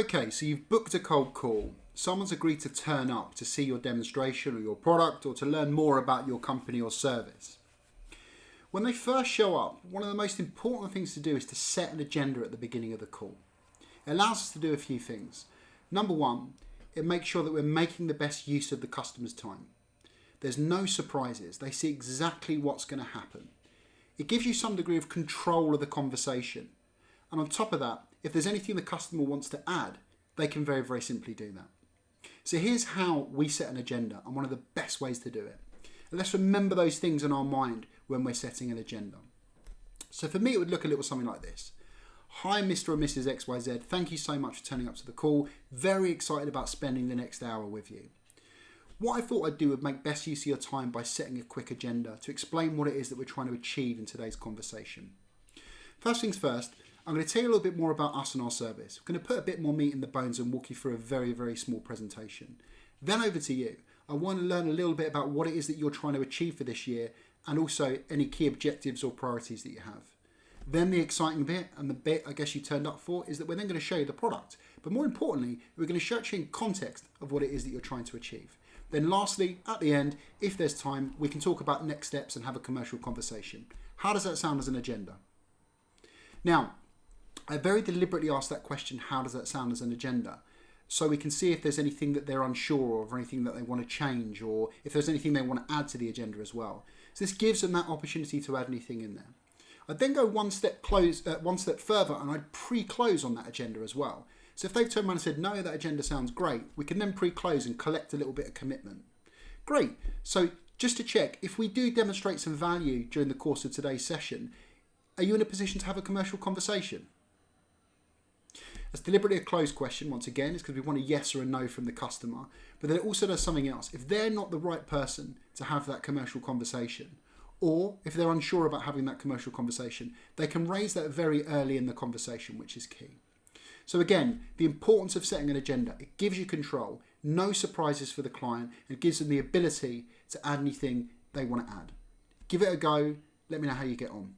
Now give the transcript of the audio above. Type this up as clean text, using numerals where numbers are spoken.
Okay, so you've booked a cold call. Someone's agreed to turn up to see your demonstration or your product or to learn more about your company or service. When they first show up, one of the most important things to do is to set an agenda at the beginning of the call. It allows us to do a few things. Number one, it makes sure that we're making the best use of the customer's time. There's no surprises. They see exactly what's going to happen. It gives you some degree of control of the conversation. And on top of that, if there's anything the customer wants to add, they can very, very simply do that. So here's how we set an agenda and one of the best ways to do it. And let's remember those things in our mind when we're setting an agenda. So for me, it would look a little something like this. Hi, Mr. or Mrs. XYZ. Thank you so much for turning up to the call. Very excited about spending the next hour with you. What I thought I'd do would make best use of your time by setting a quick agenda to explain what it is that we're trying to achieve in today's conversation. First things first, I'm going to tell you a little bit more about us and our service. I'm going to put a bit more meat in the bones and walk you through a very, very small presentation. Then over to you. I want to learn a little bit about what it is that you're trying to achieve for this year and also any key objectives or priorities that you have. Then the exciting bit, and the bit I guess you turned up for, is that we're then going to show you the product. But more importantly, we're going to show you in context of what it is that you're trying to achieve. Then lastly, at the end, if there's time, we can talk about next steps and have a commercial conversation. How does that sound as an agenda? Now, I very deliberately asked that question, how does that sound as an agenda? So we can see if there's anything that they're unsure of or anything that they want to change or if there's anything they want to add to the agenda as well. So this gives them that opportunity to add anything in there. I'd then go one step further and I'd pre-close on that agenda as well. So if they've turned around and said, no, that agenda sounds great, we can then pre-close and collect a little bit of commitment. Great. So just to check, if we do demonstrate some value during the course of today's session, are you in a position to have a commercial conversation? That's deliberately a closed question. Once again, it's because we want a yes or a no from the customer, but then it also does something else. If they're not the right person to have that commercial conversation, or if they're unsure about having that commercial conversation, they can raise that very early in the conversation, which is key. So again, the importance of setting an agenda, it gives you control, no surprises for the client, and gives them the ability to add anything they want to add. Give it a go. Let me know how you get on.